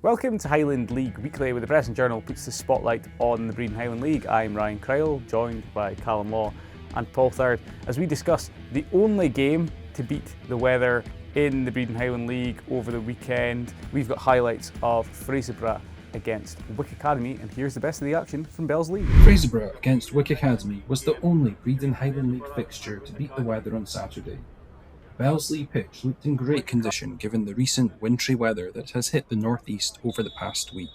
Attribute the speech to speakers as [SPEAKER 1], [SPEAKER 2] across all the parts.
[SPEAKER 1] Welcome to Highland League Weekly, where the Press and Journal puts the spotlight on the Breedon Highland League. I'm Ryan Cryle, joined by Callum and Paul Third, as we discuss the only game to beat the weather in the Breedon Highland League over the weekend. We've got highlights of Fraserburgh against Wick Academy, and here's the best of the action from Bell's League.
[SPEAKER 2] Fraserburgh against Wick Academy was the only Breedon Highland League fixture to beat the weather on Saturday. Bell's League pitch looked in great condition given the recent wintry weather that has hit the northeast over the past week.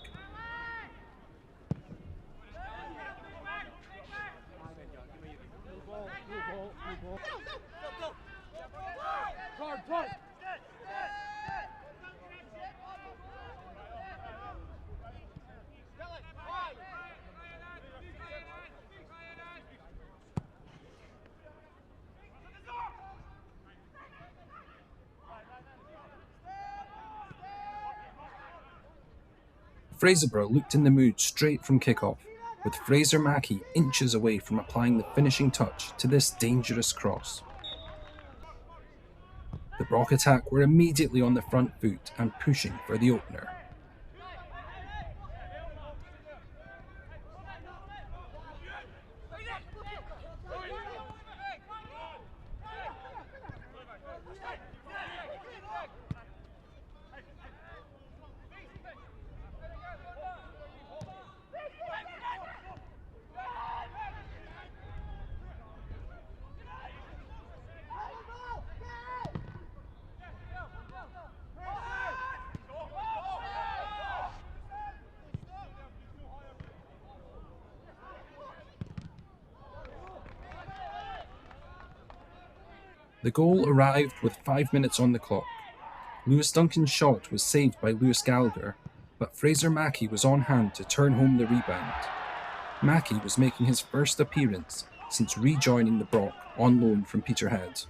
[SPEAKER 2] Fraserburgh looked in the mood straight from kick-off, with Fraser Mackie inches away from applying the finishing touch to this dangerous cross. The Broch attack were immediately on the front foot and pushing for the opener. The goal arrived with 5 minutes on the clock. Lewis Duncan's shot was saved by Lewis Gallagher, but Fraser Mackie was on hand to turn home the rebound. Mackie was making his first appearance since rejoining the Broch on loan from Peterhead.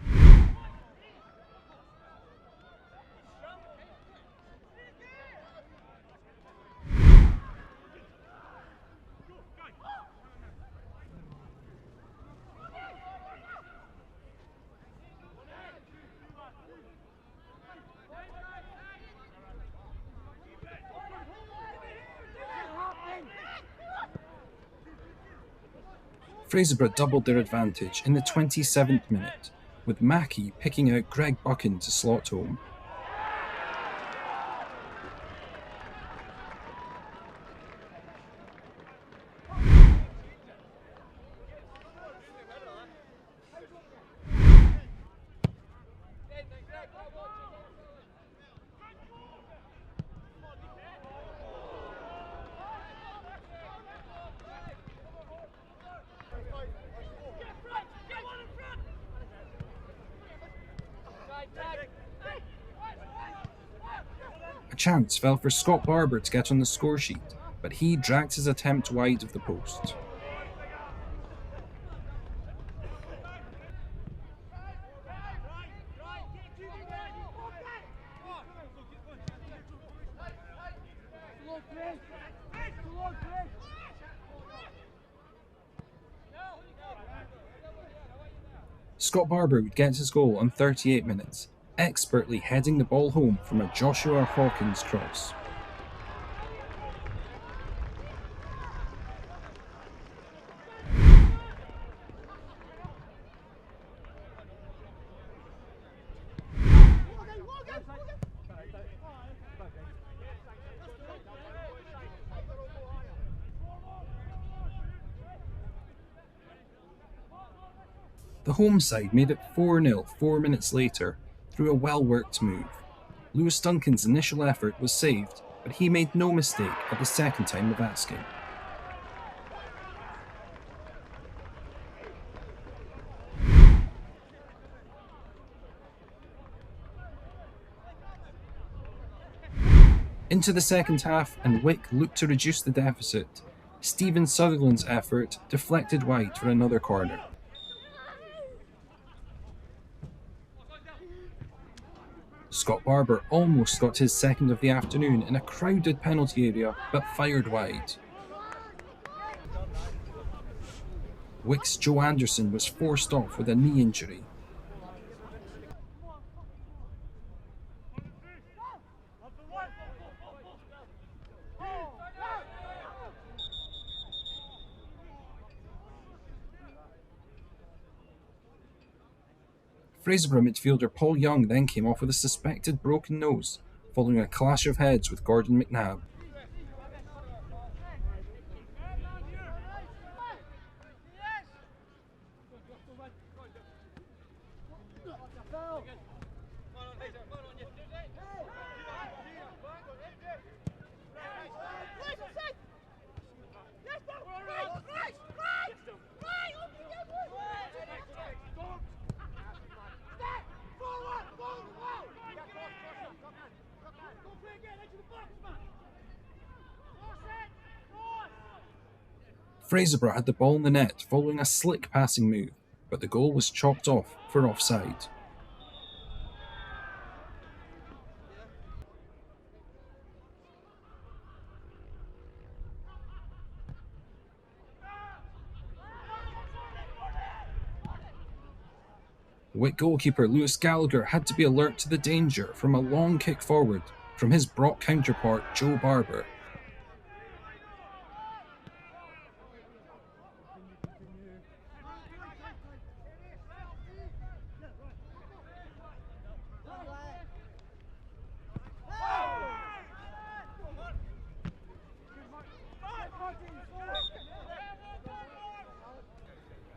[SPEAKER 2] Fraserburgh doubled their advantage in the 27th minute, with Mackie picking out Greg Buchan to slot home. A chance fell for Scott Barber to get on the score sheet, but he dragged his attempt wide of the post. Scott Barber would get his goal on 38 minutes, expertly heading the ball home from a Joshua Hawkins cross. The home side made it 4-0 4 minutes later through a well-worked move. Lewis Duncan's initial effort was saved, but he made no mistake at the second time of asking. Into the second half, and Wick looked to reduce the deficit. Stephen Sutherland's effort deflected wide for another corner. Scott Barber almost got his second of the afternoon in a crowded penalty area, but fired wide. Wick's Joe Anderson was forced off with a knee injury. Fraserburgh midfielder Paul Young then came off with a suspected broken nose, following a clash of heads with Gordon McNabb. Fraserburgh had the ball in the net following a slick passing move, but the goal was chalked off for offside. Wick goalkeeper Lewis Gallagher had to be alert to the danger from a long kick forward from his Broch counterpart Joe Barber.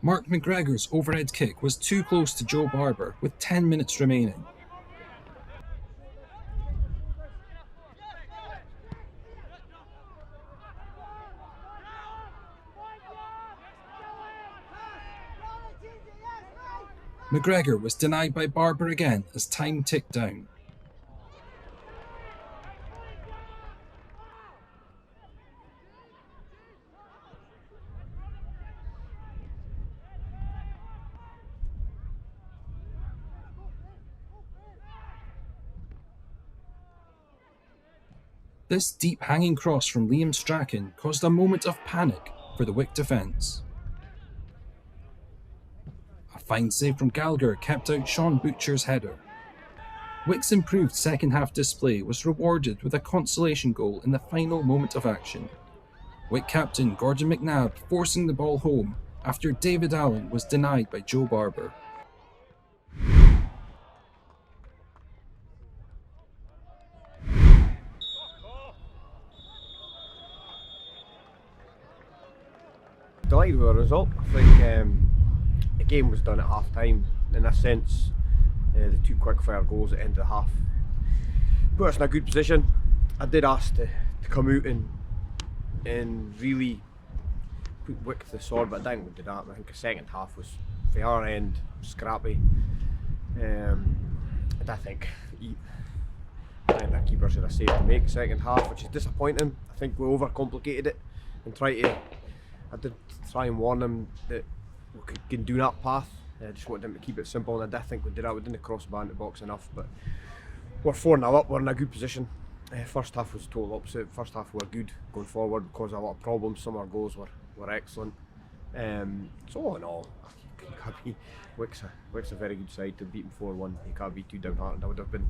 [SPEAKER 2] Mark McGregor's overhead kick was too close to Joe Barber with 10 minutes remaining. McGregor was denied by Barber again as time ticked down. This deep hanging cross from Liam Strachan caused a moment of panic for the Wick defence. A fine save from Gallagher kept out Sean Butcher's header. Wick's improved second half display was rewarded with a consolation goal in the final moment of action. Wick captain Gordon McNabb forcing the ball home after David Allen was denied by Joe Barber.
[SPEAKER 3] Delighted with the result. I think the game was done at half time. In a sense, the two quick-fire goals at the end of the half put us in a good position. I did ask to come out and really put Wick to the sword, but I didn't do that. I think the second half was, for our end, scrappy. And I think the keeper should have saved to make the second half, which is disappointing. I think we overcomplicated it and I did try and warn them that we can do that path. I just wanted them to keep it simple, and I did think we did that. We didn't cross the band to box enough, but we're 4-0 up, we're in a good position. First half was total opposite. First half we were good going forward because of a lot of problems. Some of our goals were excellent. So all in all, you can't be, Wick's a very good side to beat them 4-1. You can't be too downhearted. I would have been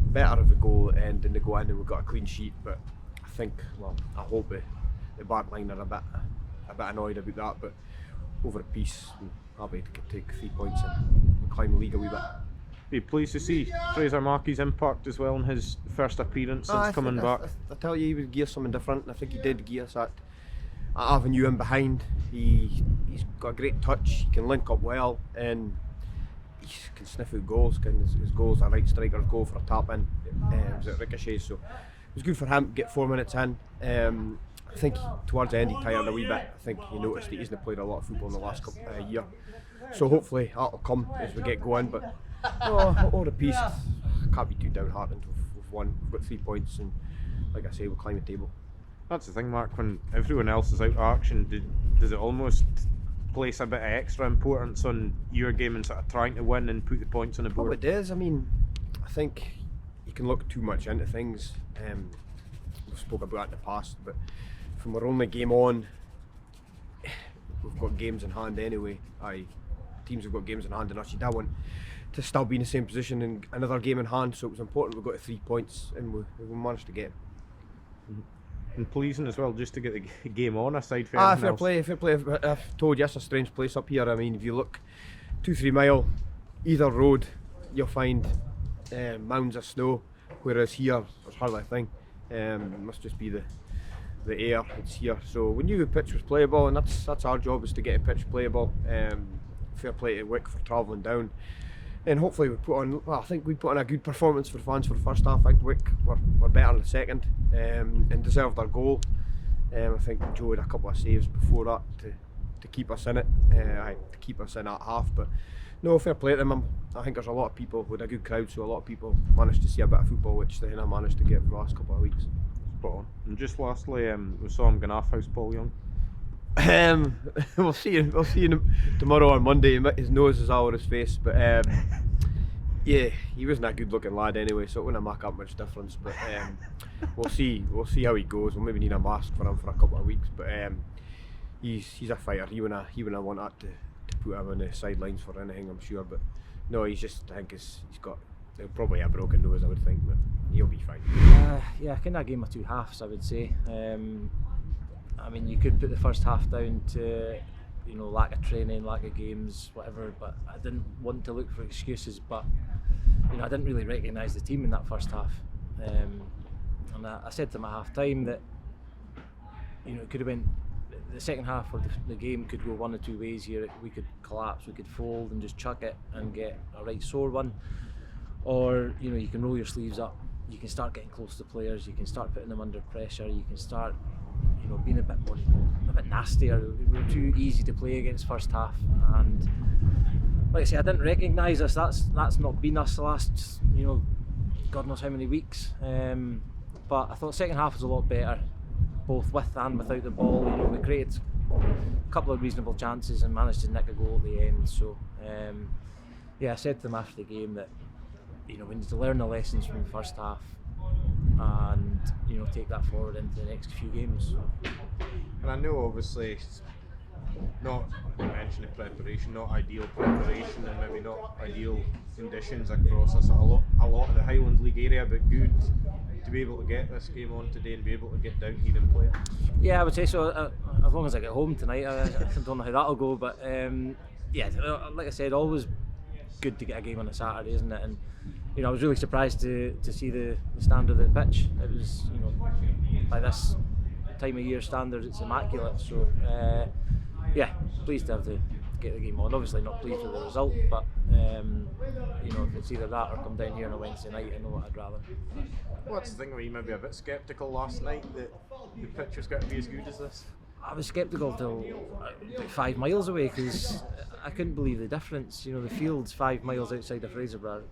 [SPEAKER 3] better if the goal end and they go in and we got a clean sheet, but I think, well, I hope the back line are a bit annoyed about that, but over a piece, I'm happy to take 3 points and climb the league a wee bit.
[SPEAKER 4] Be pleased to see Fraser Mackie's impact as well in his first appearance since coming back.
[SPEAKER 3] I tell you, he would gear something different. I think he did gear us at avenue in behind. He's got a great touch. He can link up well, and he can sniff out goals. His goals, a right striker's goal for a tap in. It was at ricochet, so it was good for him to get 4 minutes in. I think towards the end he tired a wee bit. I think he noticed that he hasn't played a lot of football in the last year. So hopefully that'll come as we get going. But all the piece, can't be too downhearted. We've won, we've got 3 points, and like I say, we'll climb the table.
[SPEAKER 4] That's the thing, Mark, when everyone else is out of action, does it almost place a bit of extra importance on your game and sort of trying to win and put the points on the board?
[SPEAKER 3] Oh, it does. I mean, I think you can look too much into things. We've spoken about that in the past, but from our only game on, we've got games in hand anyway. Teams have got games in hand, and us, you don't want to still be in the same position in another game in hand, so it was important we got to 3 points, and we managed to get it.
[SPEAKER 4] And pleasing as well, just to get the game on aside from anything
[SPEAKER 3] fair play. I've told you, it's a strange place up here. I mean, if you look 2-3 mile either road you'll find mounds of snow, whereas here there's hardly a thing. It must just be the air it's here. So we knew the pitch was playable, and that's our job, is to get a pitch playable. Fair play to Wick for travelling down, and hopefully we put on. Well, I think we put on a good performance for fans for the first half. I think Wick were better in the second, and deserved their goal. I think Joe had a couple of saves before that to keep us in it, to keep us in at half. But no, fair play to them. I think there's a lot of people with a good crowd, so a lot of people managed to see a bit of football, which they have managed to get for the last couple of weeks.
[SPEAKER 4] Spot on. And just lastly, we saw him going off house Paul Young.
[SPEAKER 3] We'll see him tomorrow on Monday. His nose is all over his face, but yeah, he wasn't a good looking lad anyway, so it wouldn't make up much difference. But we'll see how he goes. We'll maybe need a mask for him for a couple of weeks, but he's a fighter. He wouldn't want that to put him on the sidelines for anything, I'm sure. But no, I think he's got probably a broken nose, I would think, but he'll be fine.
[SPEAKER 5] Yeah, kind of a game of two halves, I would say. I mean, you could put the first half down to, lack of training, lack of games, whatever, but I didn't want to look for excuses. But I didn't really recognise the team in that first half, and I said to them at half time that it could have been the second half of the game could go one or two ways here. We could collapse, we could fold and just chuck it and get a right sore one, or you can roll your sleeves up, you can start getting close to players, you can start putting them under pressure, you can start being a bit nastier. We were too easy to play against first half, and like I say, I didn't recognise us. That's not been us the last God knows how many weeks. But I thought second half was a lot better, both with and without the ball. We created a couple of reasonable chances and managed to nick a goal at the end. So I said to them after the game that we need to learn the lessons from the first half and take that forward into the next few games.
[SPEAKER 4] And I know obviously not mentioning preparation, not ideal preparation, and maybe not ideal conditions across a lot of the Highland League area, but good to be able to get this game on today and be able to get down here and play it.
[SPEAKER 5] Yeah, I would say so. As long as I get home tonight, I don't know how that'll go, but like I said, always good to get a game on a Saturday, isn't it? And I was really surprised to see the standard of the pitch. It was, by this time of year standards, it's immaculate. So pleased to have to get the game on. Obviously not pleased with the result, but if it's either that or come down here on a Wednesday night, I know what I'd rather.
[SPEAKER 4] What's the thing where you maybe a bit sceptical last night that the pitch was going to be as good as this?
[SPEAKER 5] I was sceptical till about 5 miles away, because I couldn't believe the difference. The field's 5 miles outside of Fraserburgh,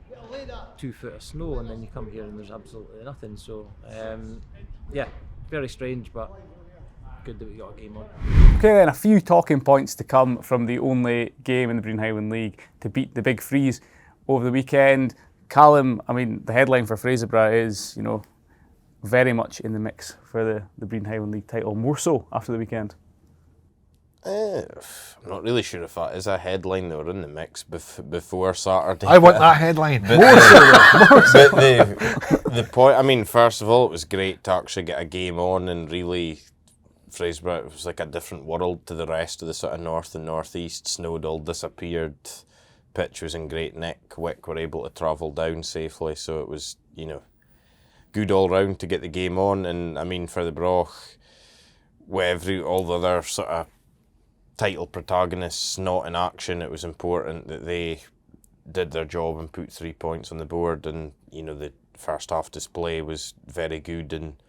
[SPEAKER 5] 2 foot of snow, and then you come here and there's absolutely nothing. So very strange, but good that we got a game on.
[SPEAKER 1] Okay then, a few talking points to come from the only game in the Breen Highland League to beat the Big Freeze over the weekend. Callum, the headline for Fraserburgh is, very much in the mix for the Breen Highland League title, more so after the weekend.
[SPEAKER 6] I'm not really sure if that is a headline. They were in the mix before Saturday.
[SPEAKER 7] I want that headline.
[SPEAKER 6] But the point, first of all, it was great to actually get a game on, and really, Fraserburgh was like a different world to the rest of the sort of north and northeast. Snow'd all disappeared, pitch was in great nick. Wick were able to travel down safely, so it was, good all round to get the game on. And for the Broch, with all the other sort of title protagonists not in action, it was important that they did their job and put 3 points on the board. And the first half display was very good, and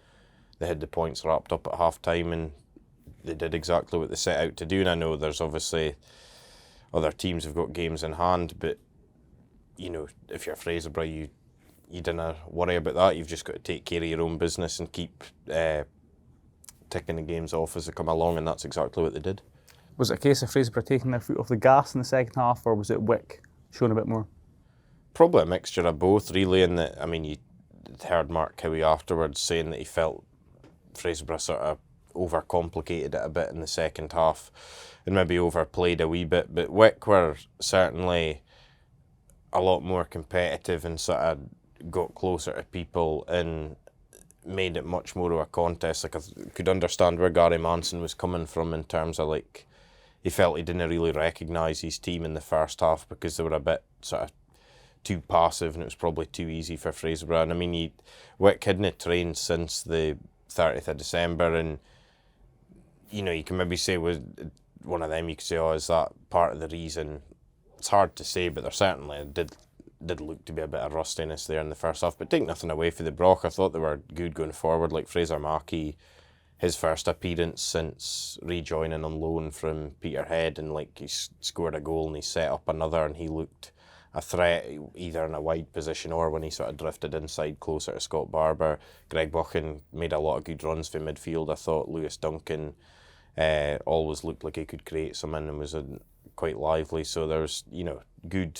[SPEAKER 6] they had the points wrapped up at half time, and they did exactly what they set out to do. And I know there's obviously other teams have got games in hand, but if you're Fraserburgh, you don't worry about that. You've just got to take care of your own business and keep ticking the games off as they come along, and that's exactly what they did.
[SPEAKER 1] Was it a case of Fraserburgh taking their foot off the gas in the second half, or was it Wick showing a bit more?
[SPEAKER 6] Probably a mixture of both, really. In that, you heard Mark Cowie afterwards saying that he felt Fraserburgh sort of overcomplicated it a bit in the second half and maybe overplayed a wee bit, but Wick were certainly a lot more competitive and sort of got closer to people and made it much more of a contest. I could understand where Gary Manson was coming from in terms of he felt he didn't really recognise his team in the first half because they were a bit sort of too passive, and it was probably too easy for Fraserburgh. And I mean, Wick hadn't trained since the 30th of December, and you can maybe say with one of them, you could say, is that part of the reason? It's hard to say, but there certainly did look to be a bit of rustiness there in the first half. But take nothing away from the Broch, I thought they were good going forward. Like Fraser Mackie, his first appearance since rejoining on loan from Peterhead, and like he scored a goal and he set up another, and he looked a threat either in a wide position or when he sort of drifted inside closer to Scott Barber. Greg Buchan made a lot of good runs for midfield. I thought Lewis Duncan always looked like he could create something and was quite lively. So there's good.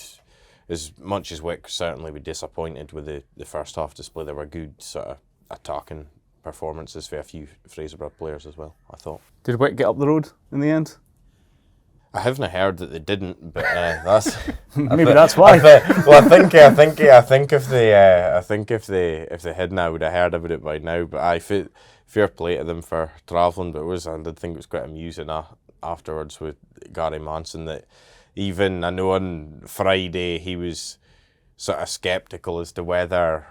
[SPEAKER 6] As much as Wick certainly be disappointed with the first half display, there were good sort of attacking performances for a few Fraserburgh players as well, I thought.
[SPEAKER 1] Did Wick get up the road in the end?
[SPEAKER 6] I haven't heard that they didn't, but that's
[SPEAKER 1] maybe that's why.
[SPEAKER 6] Well, I think if they hadn't, I would have heard about it by now. But fair play to them for travelling. But I did think it was quite amusing afterwards with Gary Manson that even I know on Friday he was sort of sceptical as to whether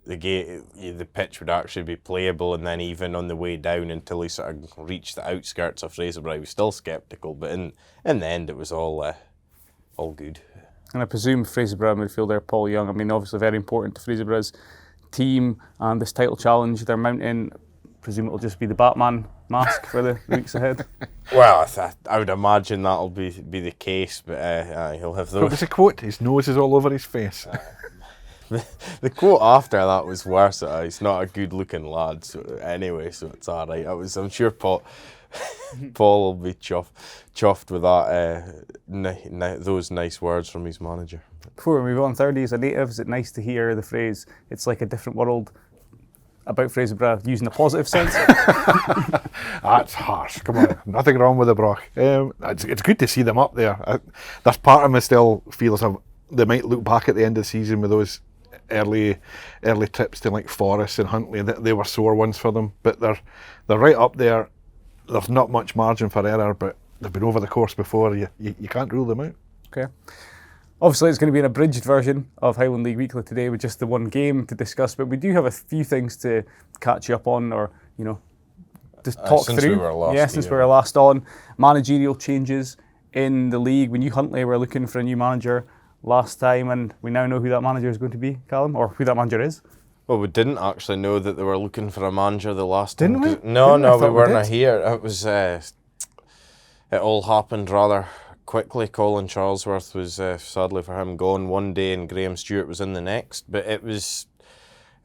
[SPEAKER 6] the pitch would actually be playable, and then even on the way down until he sort of reached the outskirts of Fraserburgh, he was still sceptical. But in the end, it was all good.
[SPEAKER 1] And I presume Fraserburgh midfielder Paul Young, I mean, obviously very important to Fraserburgh's team and this title challenge they're mounting. I presume it'll just be the Batman mask for the weeks ahead.
[SPEAKER 6] Well, I would imagine that'll be the case, but he'll have those.
[SPEAKER 7] What was the quote? His nose is all over his face.
[SPEAKER 6] The quote after that was worse. He's not a good-looking lad. So anyway, so it's all right. I'm sure Paul will be chuffed with that. Those nice words from his manager.
[SPEAKER 1] Before we move on, 30 as a native, is it nice to hear the phrase "it's like a different world" about Fraserburgh using a positive sense?
[SPEAKER 7] That's harsh. Come on, nothing wrong with the Broch. It's good to see them up there. There's part of me still feels they might look back at the end of the season with those early trips to like Forest and Huntly. They were sore ones for them, but they're right up there. There's not much margin for error, but they've been over the course before. You can't rule them out.
[SPEAKER 1] Okay. Obviously, it's going to be an abridged version of Highland League Weekly today with just the one game to discuss, but we do have a few things to catch you up on, or just talk
[SPEAKER 6] since
[SPEAKER 1] through.
[SPEAKER 6] We were last
[SPEAKER 1] since we were last on. Managerial changes in the league. We knew Huntly were looking for a new manager last time, and we now know who that manager is going to be, Callum, or who that manager is.
[SPEAKER 6] Well, we didn't actually know that they were looking for a manager the last time.
[SPEAKER 1] Didn't we?
[SPEAKER 6] No, we
[SPEAKER 1] we
[SPEAKER 6] weren't
[SPEAKER 1] did.
[SPEAKER 6] here. It was it all happened rather quickly. Colin Charlesworth was sadly for him gone one day, and Graham Stewart was in the next. But it was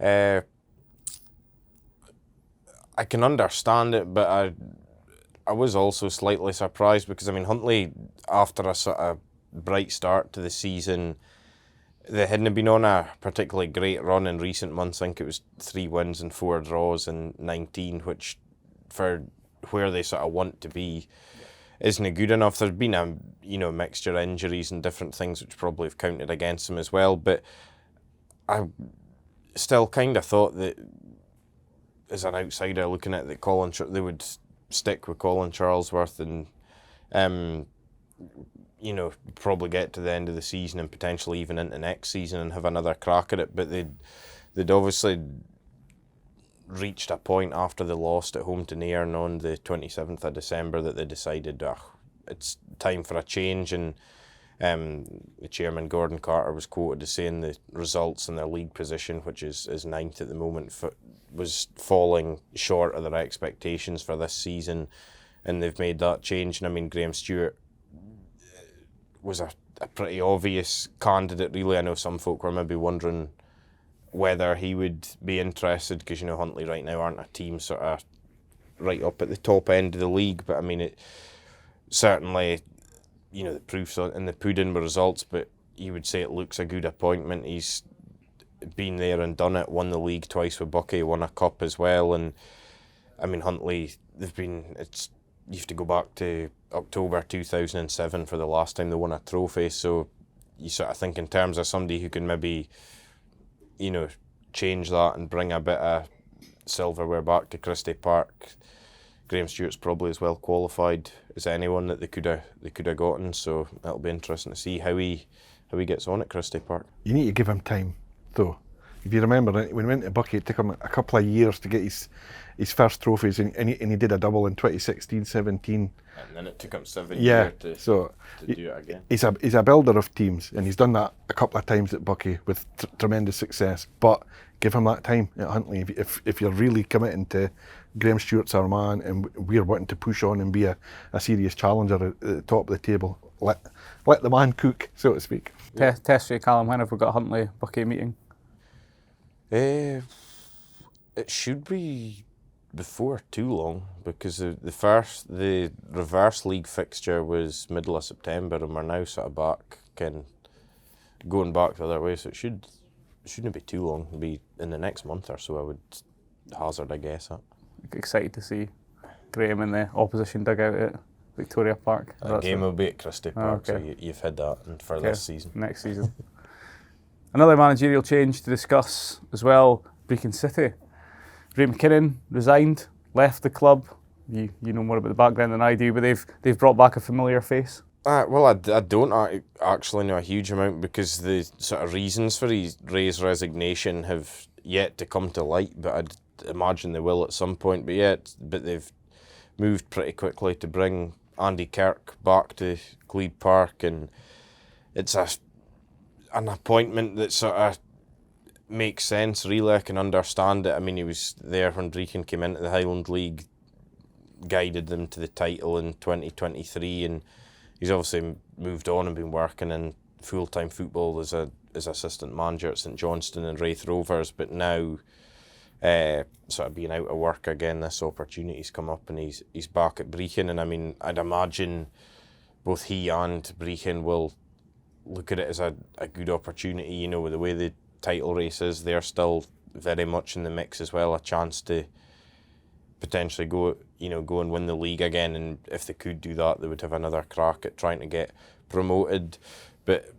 [SPEAKER 6] I can understand it, but I was also slightly surprised because I mean Huntly, after a sort of bright start to the season, they hadn't been on a particularly great run in recent months. I think it was 3 wins and 4 draws in 19, which for where they sort of want to be isn't good enough. There's been a mixture of injuries and different things which probably have counted against them as well, but I still kind of thought that as an outsider looking at that they would stick with Colin Charlesworth and probably get to the end of the season and potentially even into next season and have another crack at it. But they'd obviously reached a point after they lost at home to Nairn on the 27th of December that they decided it's time for a change. And the chairman, Gordon Carter, was quoted as saying the results in their league position, which is 9th at the moment, was falling short of their expectations for this season, and they've made that change. And I mean, Graham Stewart was a pretty obvious candidate, really. I know some folk were maybe wondering whether he would be interested, because Huntly right now aren't a team sort of right up at the top end of the league, but I mean it certainly, the proofs in the pudding with results, but you would say it looks a good appointment. He's been there and done it, won the league twice with Buckie, won a cup as well, and I mean Huntly, you have to go back to October 2007 for the last time they won a trophy, so you sort of think in terms of somebody who can maybe change that and bring a bit of silverware back to Christie Park. Graham Stewart's probably as well qualified as anyone that they could have gotten. So it'll be interesting to see how he gets on at Christie Park.
[SPEAKER 7] You need to give him time, though. If you remember, when he went to Bucky, it took him a couple of years to get his first trophies, and he did a double in 2016-17.
[SPEAKER 6] And then it took him 7 years to do it again.
[SPEAKER 7] He's a builder of teams, and he's done that a couple of times at Bucky with tremendous success. But give him that time at Huntly. If you're really committing to Graham Stewart's our man, and we're wanting to push on and be a serious challenger at the top of the table, let the man cook, so to speak.
[SPEAKER 1] Test for you, Callum. When have we got a Huntly Bucky meeting?
[SPEAKER 6] It should be before too long, because the reverse league fixture was middle of September, and we're now sort of back, going back the other way. So it shouldn't be too long. It'll be in the next month or so, I would hazard a guess at.
[SPEAKER 1] Excited to see Graham in the opposition dugout at Victoria Park.
[SPEAKER 6] That game will be at Christie Park,
[SPEAKER 1] okay.
[SPEAKER 6] So you've had that for this season.
[SPEAKER 1] Next season. Another managerial change to discuss as well, Brechin City. Ray McKinnon resigned, left the club. You know more about the background than I do, but they've brought back a familiar face.
[SPEAKER 6] Well, I don't actually know a huge amount, because the sort of reasons for Ray's resignation have yet to come to light, but I'd imagine they will at some point. But they've moved pretty quickly to bring Andy Kirk back to Glebe Park, and it's an appointment that sort of makes sense, really. I can understand it. I mean, he was there when Brechin came into the Highland League, guided them to the title in 2023, and he's obviously moved on and been working in full-time football as assistant manager at St Johnstone and Raith Rovers, but now sort of being out of work again, this opportunity's come up, and he's back at Brechin. And I mean, I'd imagine both he and Brechin will look at it as a good opportunity. You know, with the way the title race is, they're still very much in the mix as well, a chance to potentially go and win the league again, and if they could do that, they would have another crack at trying to get promoted. But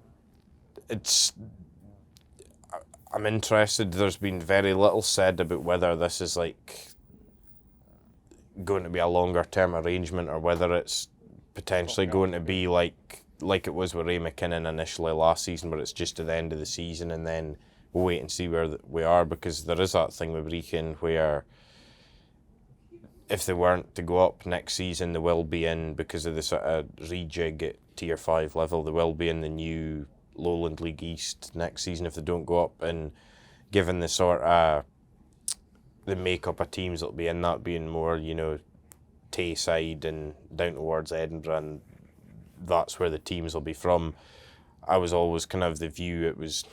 [SPEAKER 6] I'm interested. There's been very little said about whether this is like going to be a longer term arrangement, or whether it's potentially going to be like it was with Ray McKinnon initially last season, where it's just to the end of the season and then we'll wait and see where we are, because there is that thing with Brechin where if they weren't to go up next season, they will be in, because of the sort of rejig at Tier 5 level, they will be in the new Lowland League East next season if they don't go up. And given the sort of the makeup of teams that'll be in that, being more, Tayside and down towards Edinburgh, and that's where the teams will be from, I was always kind of the view it was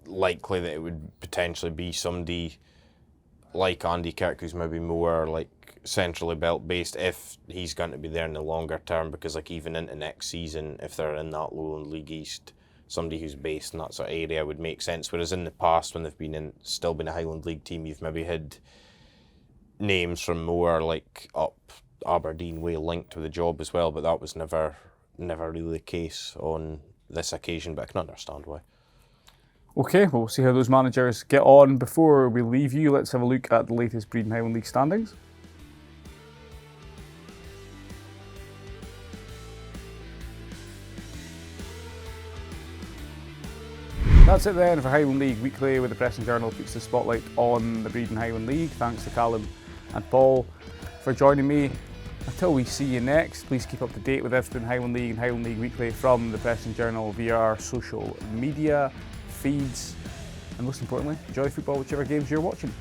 [SPEAKER 6] likely that it would potentially be somebody like Andy Kirk, who's maybe more like centrally belt based, if he's going to be there in the longer term, because like even into next season, if they're in that Lowland League East, somebody who's based in that sort of area would make sense. Whereas in the past, when they've still been a Highland League team, you've maybe had names from more like up Aberdeen way linked with the job as well, but that was never really the case on this occasion, but I can understand why.
[SPEAKER 1] Okay, well, we'll see how those managers get on. Before we leave you, let's have a look at the latest Breedon Highland League standings. That's it then for Highland League Weekly, where the Press and Journal puts the spotlight on the Breedon Highland League. Thanks to Callum and Paul for joining me. Until we see you next, please keep up to date with everything Highland League and Highland League Weekly from the Press and Journal via our social media feeds. And most importantly, enjoy football whichever games you're watching.